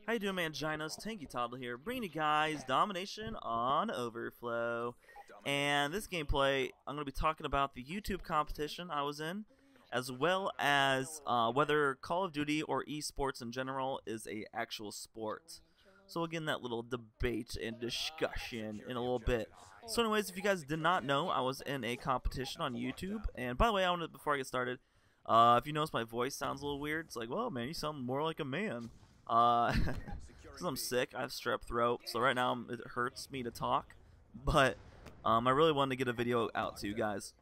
How you doing, Manginas? Tanky Toddler here, bringing you guys Domination on Overflow. And this gameplay, I'm going to be talking about the YouTube competition I was in, as well as whether Call of Duty or esports in general is a actual sport. So we'll get in that little debate and discussion in a little bit. So anyways, if you guys did not know, I was in a competition on YouTube. And by the way, I wanted, before I get started, if you notice my voice sounds a little weird, it's like, whoa man, you sound more like a man. Because I'm sick, I have strep throat, so right now it hurts me to talk, but I really wanted to get a video out to you guys.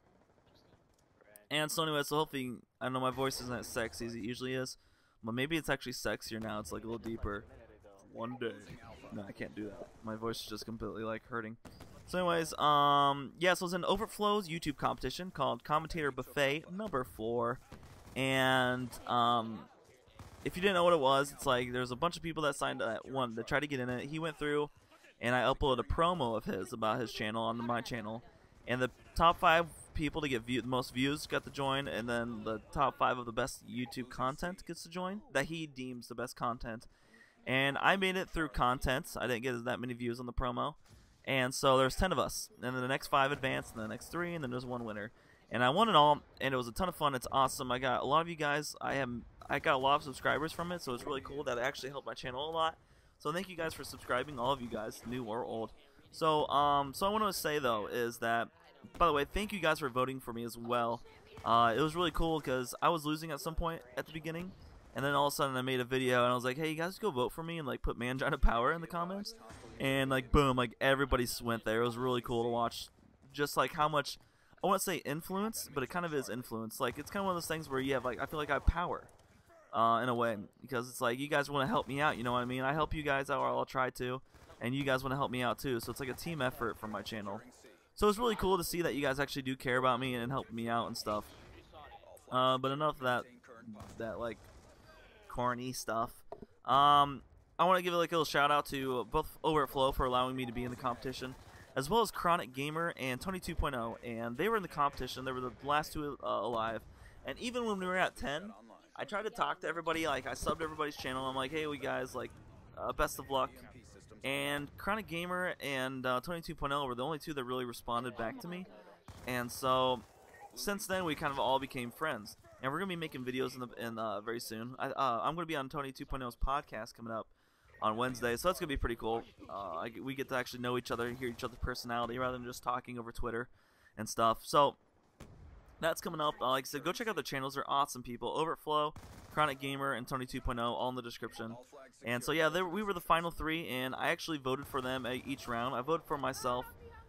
And so anyway, so hopefully, I know my voice isn't as sexy as it usually is, but maybe it's actually sexier now, it's like a little deeper. One day. No, I can't do that. My voice is just completely like hurting. So anyways, yeah, so it was an Overflow's YouTube competition called Commentator Buffet number 4, and if you didn't know what it was, it's like there's a bunch of people that signed one to try to get in it. He went through, and I uploaded a promo of his about his channel onto my channel, and the top 5 people to get the most views got to join, and then the top 5 of the best YouTube content gets to join that he deems the best content. And I made it through content. I didn't get that many views on the promo, and so there's 10 of us, and then the next 5 advanced, and the next 3, and then there's 1 winner. And I won it all, and it was a ton of fun. It's awesome. I got a lot of you guys. I got a lot of subscribers from it, so it's really cool that it actually helped my channel a lot. So thank you guys for subscribing, all of you guys, new or old. So so I want to say though is that, by the way, thank you guys for voting for me as well. It was really cool because I was losing at some point at the beginning, and then all of a sudden I made a video and I was like, hey, you guys go vote for me, and like put Mangina Power in the comments, and like boom, like everybody went there. It was really cool to watch, just like how much, I want to say influence, but it kind of is influence. Like it's kind of one of those things where you have like, I feel like I have power. In a way, because it's like you guys want to help me out, you know what I mean? I help you guys out, or I'll try to, and you guys want to help me out too, so it's like a team effort from my channel. So it's really cool to see that you guys actually do care about me and help me out and stuff. But enough of that like corny stuff. I want to give like a little shout out to both Overflow for allowing me to be in the competition, as well as Chronic Gamer and Tony 2.0, and they were in the competition. They were the last 2 alive, and even when we were at 10, I tried to talk to everybody. Like I subbed everybody's channel. I'm like, hey, we guys, like, best of luck. And Chronic Gamer and Tony 2.0 were the only 2 that really responded back to me. And so since then, we kind of all became friends. And we're gonna be making videos very soon. I'm gonna be on Tony 2.0's podcast coming up on Wednesday, so that's gonna be pretty cool. We get to actually know each other, hear each other's personality, rather than just talking over Twitter and stuff. So that's coming up. Like I said, go check out the channels. They're awesome people. Overflow, Chronic Gamer, and Tony 2.0, all in the description. And so yeah, we were the final 3, and I actually voted for them each round. I voted for myself,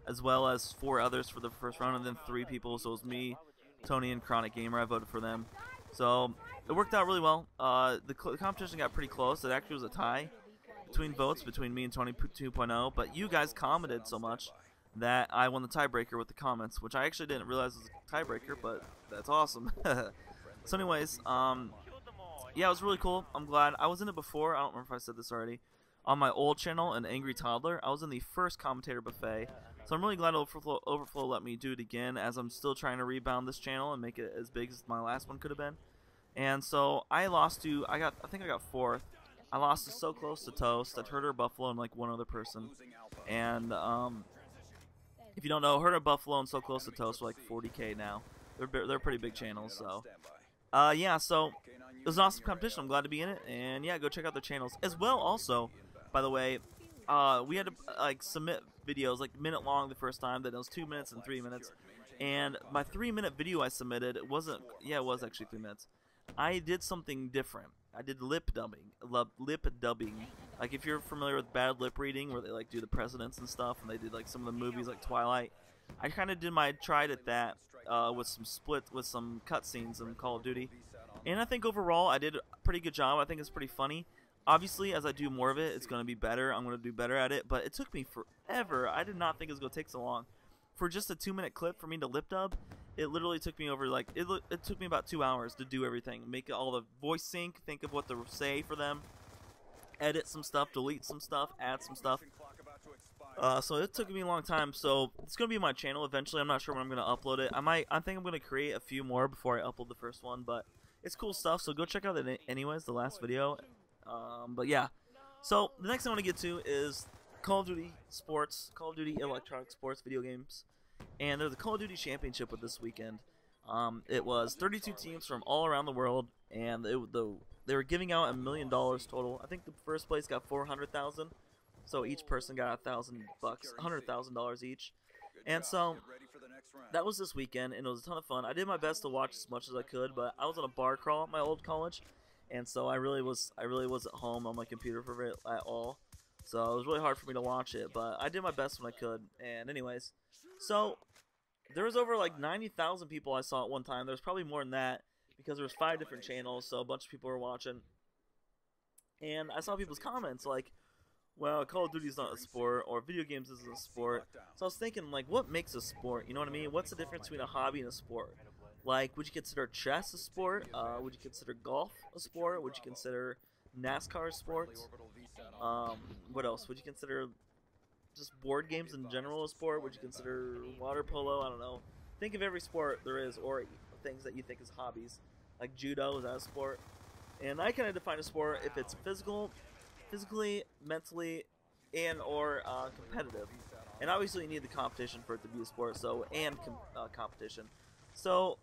as well as 4 others for the first round, and then 3 people. So it was me, Tony, and Chronic Gamer. I voted for them. So it worked out really well. The competition got pretty close. It actually was a tie between votes between me and Tony 2.0, but you guys commented so much that I won the tiebreaker with the comments, which I actually didn't realize was a tiebreaker, but that's awesome. So anyways, yeah, it was really cool. I'm glad. I was in it before. I don't remember if I said this already. On my old channel, An Angry Toddler, I was in the first Commentator Buffet. So I'm really glad Overflow let me do it again, as I'm still trying to rebound this channel and make it as big as my last one could have been. And so I lost to, I think I got 4th. I lost to So Close to Toast, at Herder Buffalo, and like one other person. And if you don't know, Herder Buffalo and So Close to Toast are like 40K now. They're pretty big channels, so yeah, so it was an awesome competition. I'm glad to be in it, and yeah, go check out their channels as well. Also, by the way, we had to like submit videos like minute long the first time. Then it was 2 minutes and 3 minutes, and my 3-minute video I submitted, it was actually 3 minutes. I did something different. I did lip dubbing. Like if you're familiar with bad lip reading, where they like do the presidents and stuff, and they did like some of the movies like Twilight. I kind of tried at that with some cutscenes in Call of Duty, and I think overall I did a pretty good job. I think it's pretty funny. Obviously, as I do more of it, it's going to be better. I'm going to do better at it, but it took me forever. I did not think it was going to take so long. For just a 2-minute clip for me to lip dub, it literally took me over like it took me about 2 hours to do everything, make all the voice sync, think of what to say for them, edit some stuff, delete some stuff, add some stuff. So it took me a long time. So it's gonna be my channel eventually. I'm not sure when I'm gonna upload it. I think I'm gonna create a few more before I upload the first one, but it's cool stuff. So go check out it anyways, the last video. But yeah. So the next thing I want to get to is Call of Duty Sports, Call of Duty Electronic Sports video games, and there's a Call of Duty Championship with this weekend. It was 32 teams from all around the world, and they were giving out $1 million total. I think the first place got 400,000, so each person got $1,000, $100,000 each, and so that was this weekend, and it was a ton of fun. I did my best to watch as much as I could, but I was on a bar crawl at my old college, and so I really was at home on my computer for it at all. So it was really hard for me to watch it, but I did my best when I could. And anyways, so there was over like 90,000 people I saw at one time. There's probably more than that because there was 5 different channels, so a bunch of people were watching. And I saw people's comments like, well, Call of Duty is not a sport, or video games isn't a sport. So I was thinking, like, what makes a sport? You know what I mean? What's the difference between a hobby and a sport? Like, would you consider chess a sport? Would you consider golf a sport? Would you consider NASCAR sports? What else? Would you consider just board games in general a sport? Would you consider water polo? I don't know. Think of every sport there is, or things that you think is hobbies. Like judo, is that a sport? And I kind of define a sport if it's physically, mentally, and or competitive. And obviously you need the competition for it to be a sport, so, and competition. So,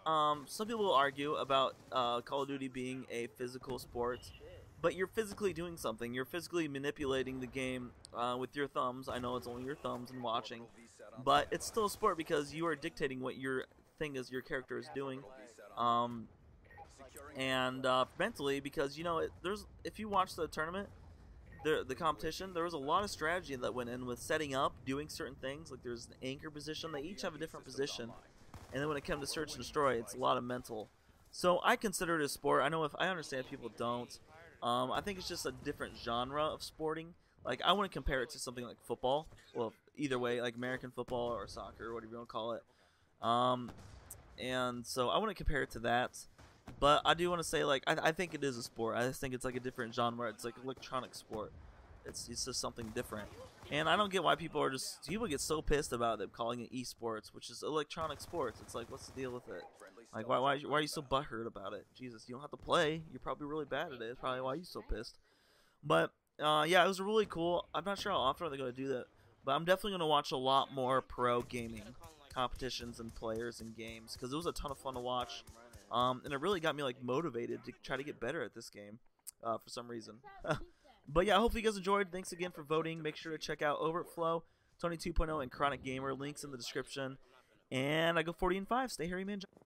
some people will argue about Call of Duty being a physical sport, but you're physically doing something. You're physically manipulating the game with your thumbs. I know it's only your thumbs and watching, but it's still a sport because you are dictating what your character is doing, and mentally, because you know if you watch the tournament, the competition, there was a lot of strategy that went in with setting up, doing certain things. Like there's an anchor position. They each have a different position. And then when it comes to search and destroy, it's a lot of mental. So I consider it a sport. I know if I understand if people don't. I think it's just a different genre of sporting. Like I want to compare it to something like football. Well, either way, like American football or soccer, or whatever you want to call it. And so I want to compare it to that. But I do want to say, like, I think it is a sport. I just think it's like a different genre. It's like electronic sport. It's just something different. And I don't get why people get so pissed about them calling it esports, which is electronic sports. It's like, what's the deal with it? Like, why are you so butthurt about it? Jesus, you don't have to play. You're probably really bad at it. It's probably why you're so pissed. But, yeah, it was really cool. I'm not sure how often they're going to do that. But I'm definitely going to watch a lot more pro gaming competitions and players and games. Because it was a ton of fun to watch. And it really got me, like, motivated to try to get better at this game for some reason. But yeah, hopefully you guys enjoyed. Thanks again for voting. Make sure to check out Overflow, Tony 2.0, and Chronic Gamer. Links in the description. And I go 40-5. Stay hairy, man.